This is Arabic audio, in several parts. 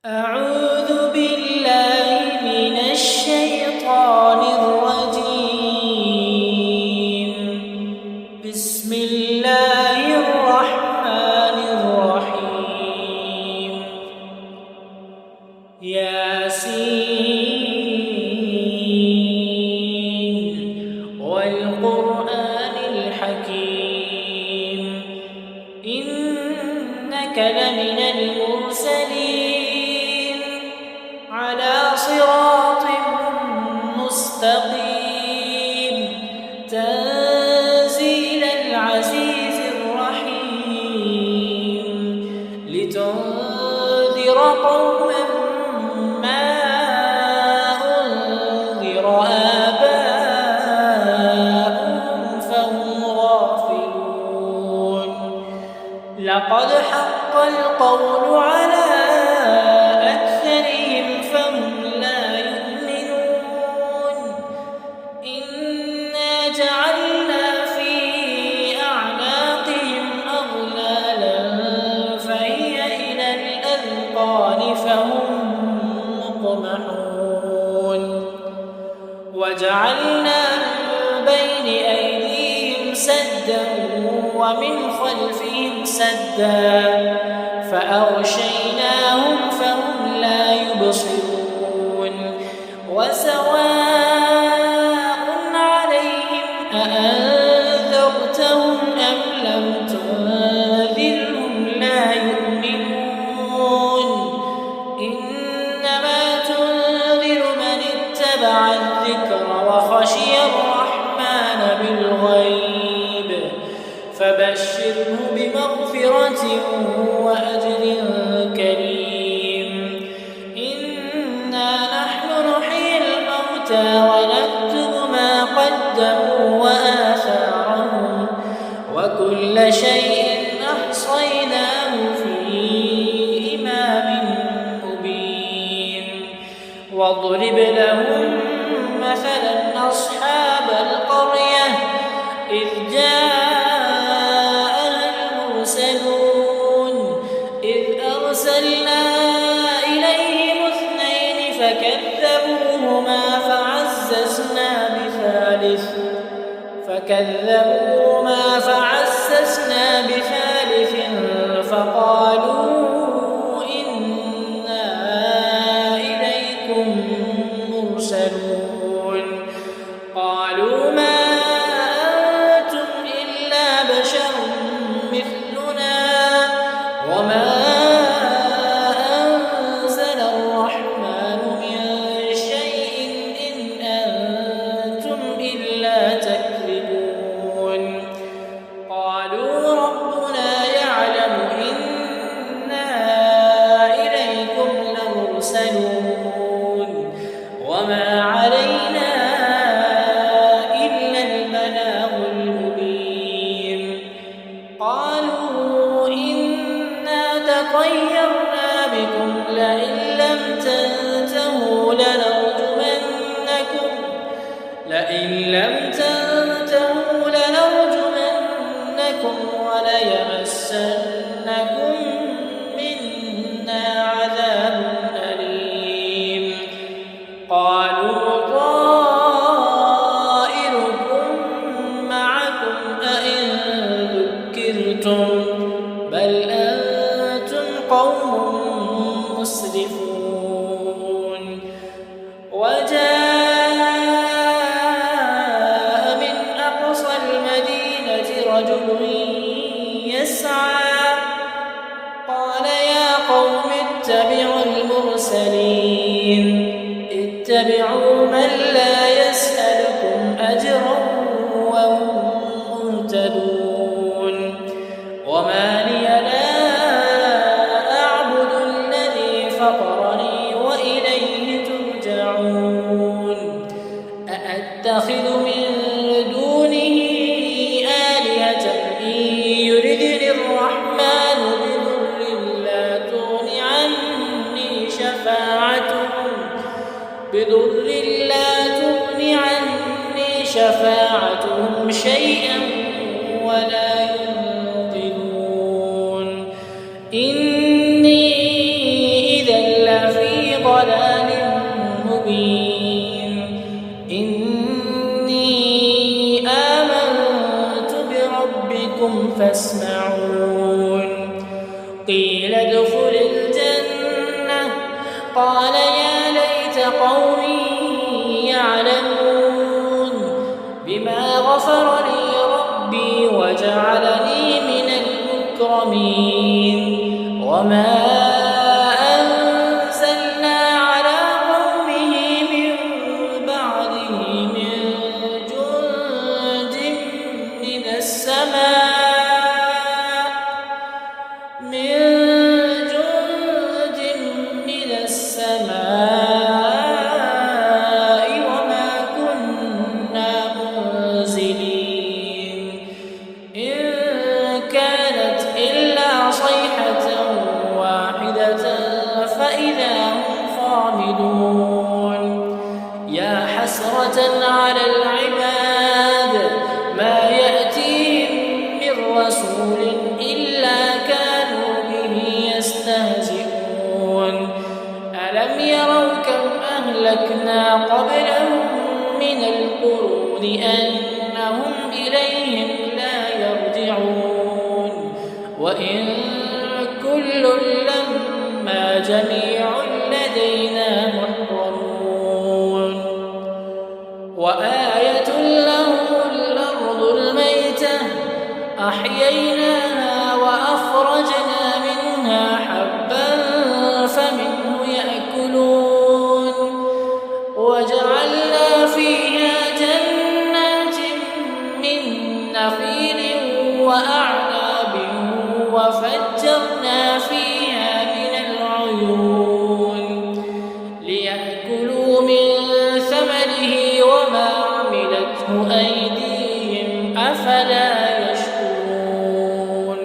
أعوذ بالله من الشيطان الرجيم. بسم الله الرحمن الرحيم. ياسين والقرآن الحكيم إنك لمن المرسلين على صراط مستقيم تنزيل العزيز الرحيم لتنذر قوما ما أنذر آباؤهم فهم غافلون. لقد حق القول على أكثرهم فهم لا يؤمنون. إنا جعلنا في أعناقهم أغلالا فهي إلى الأذقان فهم مقمحون. وجعلنا من بين أيديهم سدا ومن خلفهم سدا فأغشيناهم فهم لا يبصرون. وسواء عليهم أأنذرتهم أم لم تنذرهم لا يؤمنون. إنما تنذر من اتبع الذكر وخشي الرحمن بالغيب فبشره بمغفرة وأجر كريم. إنا نحن نحيي الموتى ونكتب ما قدموا وآثارهم وكل شيء أحصيناه في إمام مبين. واضرب لهم مثلا أصحاب القرية إذ أرسلنا إليهم اثنين فكذبوهما فعززنا بثالث فقالوا إنا إليكم مرسلون. قالوا ما أنتم إلا بشر مثلنا وما وما علينا إلا البلاغ المبين. قالوا إنا تطيرنا بكم لئن لم تنتهوا لنرجمنكم وليمسنكم منا عذاب أليم. قالوا طائركم معكم أئن ذكرتم بل أنتم قوم مسرفون. وجاء من أقصى المدينة رجل يسعى قال يا قوم اتبعوا المرسلين اتبعوا من لا يسألكم أجرا وهم مهتدون. وما لي لا أعبد الذي فطرني وإليه ترجعون. أأتخذ من دونه آلهة إن يردني الرحمن بضر لا تغن عني شفاعتهم شيئا ولا ينقذون. إني إذا قال يا ليت قومي يعلمون بما غفر لي ربي وجعلني من المكرمين وما أنزلنا على قومه من بعده من جند من السماء وما كنا منزلين إن كانت إلا صيحة واحدة فإذا هم خامدون يا حسرة على العباد ما يأتيهم من رسول إلا كانوا به يستهزئون ألم يروا كم أهلكنا قبلهم من القرون أنهم إليهم لا يرجعون وإن كل لما جميع لدينا محضرون وآية لهم الأرض الميتة أحييناها وأخرجنا منها حبا فمنه يأكلون وجعلنا فيها جنات من نخيل وأعناب وفجرنا فيها من العيون ليأكلوا من ثمره وما عملته أيديهم أفلا يشكرون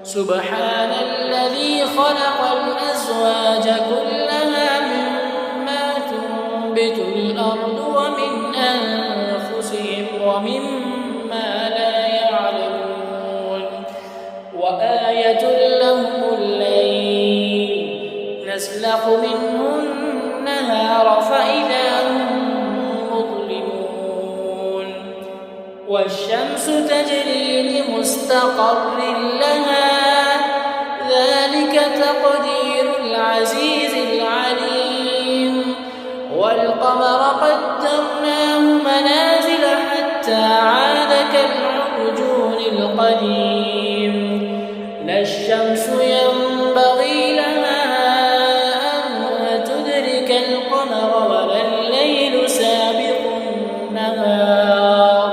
سبحان الذي خلق الأزواج كلها مما تنبت الأرض ومن أنفسهم ومما لا يعلمون وآية لهم الليل نسلخ منه النهار فإذا هم مظلمون والشمس تجري لمستقر لها ذلك تقدير العزيز العليم والقمر قدرناه منازل حتى عاد كالعرجون القديم لا الشمس ينبغي لها أن تدرك القمر ولا الليل سابق النهار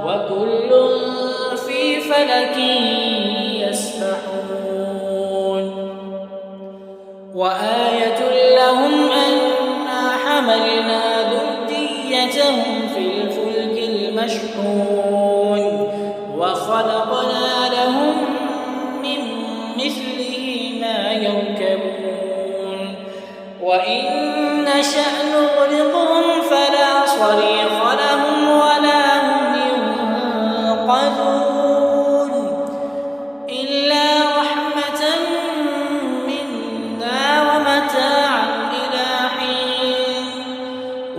وكل في فلك يسبحون وآية لهم أنا حملنا ذريتهم في الفلك المشحون وخلقنا لهم من مثله ما يركبون وإن نشأ نغرقهم فلا صريخ لهم ولا هم ينقذون إلا رحمة منا ومتاعا إلى حين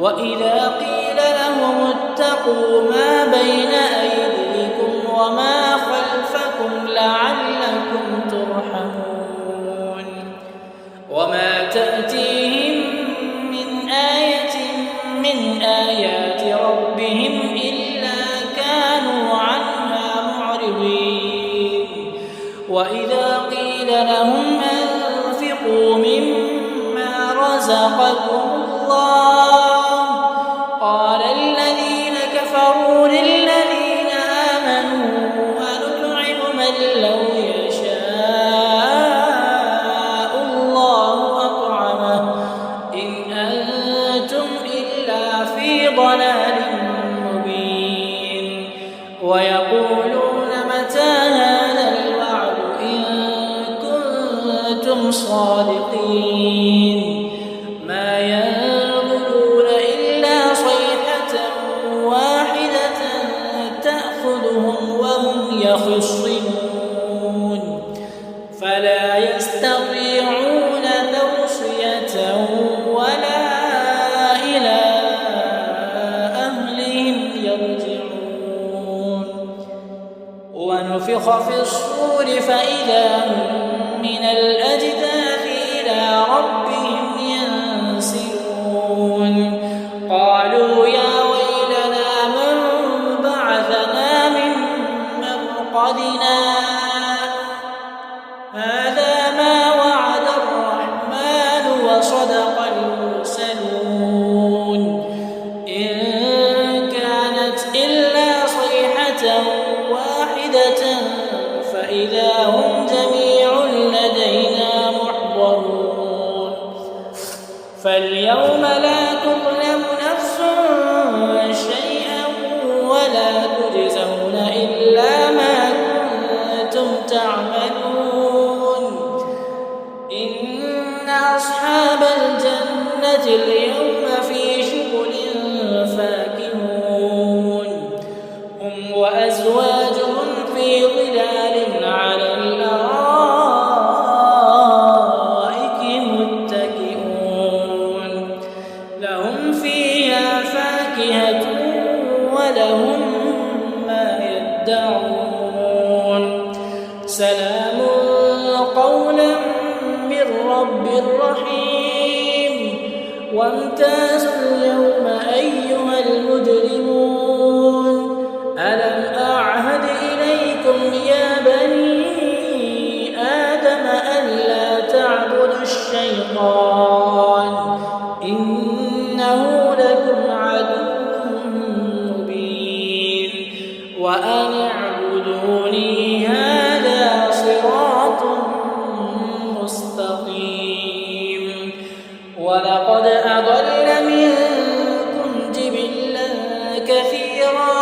وإذا قيل لهم اتقوا ما بين أيديكم وما خلفكم لعلكم ترحمون وما تأتيهم من آية من آيات ربهم إلا كانوا عنها معرضين وإذا قيل لهم أنفقوا مما رزقكم الله قال الذين كفروا للذين آمنوا أنطعم من لو يشاء الله أطعمه إن أنتم إلا في ضلال مبين ويقولون متى هذا الوعد إن كنتم صادقين ما ينظرون إلا صيحة واحدة تأخذهم وهم يخصمون فلا يستطيعون توصية ولا إلى أهلهم يرجعون ونفخ في الصور فإذا هم من الأجداث إلى ربهم فاليوم لا تظلم نفس شيئا ولا تجزون إلا ما كنتم تعملون. إن أصحاب الجنة اليوم في شغل فاكهون هم وأزواجهم في ظلال على الأرائك متكئون لهم فيها فاكهة ولهم ما يدعون سلام قولا من رب رحيم. وامتازوا اليوم أيها المجرمون ألم أعهد إليكم يا بني آدم ألا تعبدوا الشيطان إنه لكم عدو مبين وأن اعبدوني هذا صراط مستقيم. ولقد أضل منكم جبلا كثيرا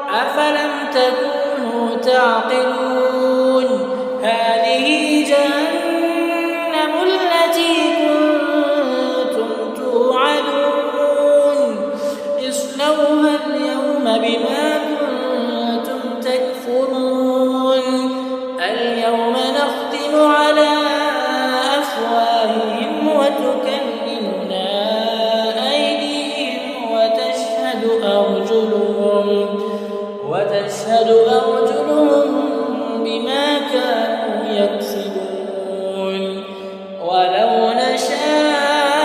أفلم تكونوا تعقلون. هذه جهنم التي كنتم توعدون اصلوها اليوم بما كنتم تكفرون. اليوم نختم على أفواههم وتكلمنا أيديهم وتشهد أرجلهم بما كانوا يكسبون. ولو نشاء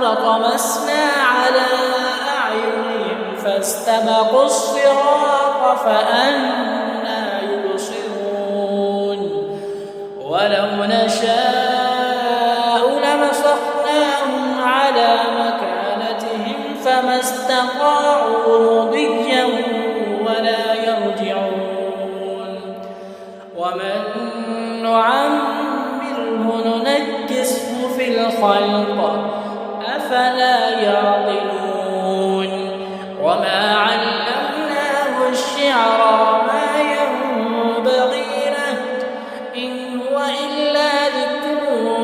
لطمسنا على أعينهم فاستبقوا الصراط فأنى يبصرون. ولو نشاء لمسخناهم على مكانتهم فما استطاعوا مضيا ولا يرجعون. ومن نعمره ننكسه في الخلق أفلا يعقلون. وما علمناه الشعر ما ينبغي له إن هو إلا ذكر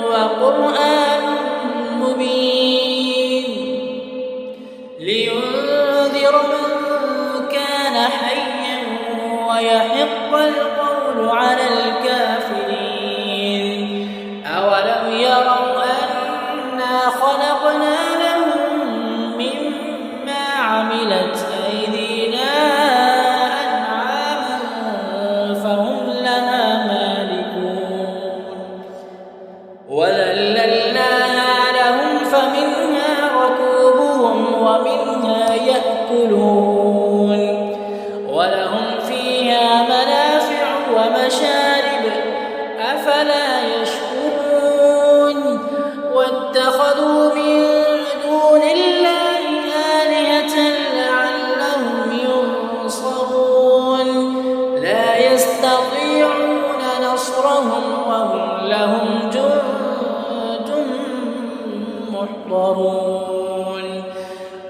وقرآن مبين لينذر من كان حيا ويحق القول على الكافرين. أولم يروا أنا خلقنا لهم مما عملت أيدينا أنعاما فهم لها مالكون وذللناها لهم فمنها ركوبهم ومنها يأكلون ولهم فيها منافع ومشارب أفلا يشكرون. واتخذوا من دون الله آلهة لعلهم ينصرون لا يستطيعون نصرهم وهم لهم جند محضرون.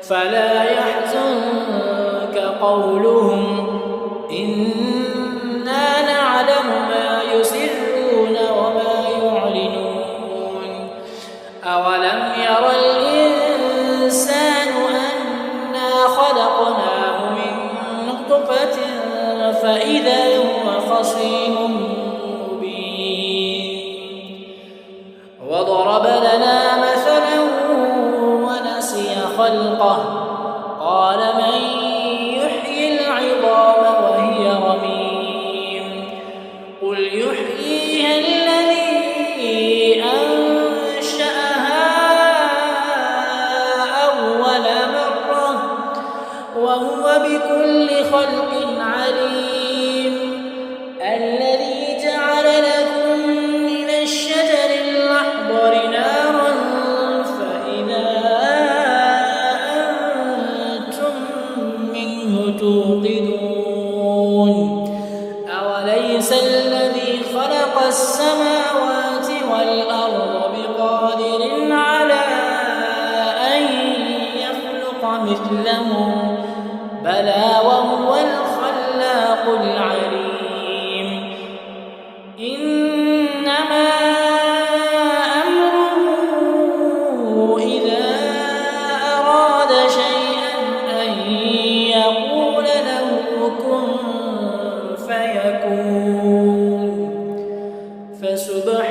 فلا يحزنك قولهم إنا نعلم ما يسرون وما يعلنون. أولم ير الإنسان أنا خلقناه من نطفة فإذا هو خصيم مبين. وضرب لنا مثلا ونسي خلقه قال من يحيي العظام وهي رميم قل يحييها الذي أنشأها أول مرة وهو بكل خلق عليم. الذي جعل لكم من الشجر الأخضر نارا فإذا أنتم منه توقدون. أوليس الذي خلق السماوات والأرض بقادر على مثله بلى وهو الخلاق العليم إنما أمره إذا أراد شيئا أن يقول له كن فيكون فسبحان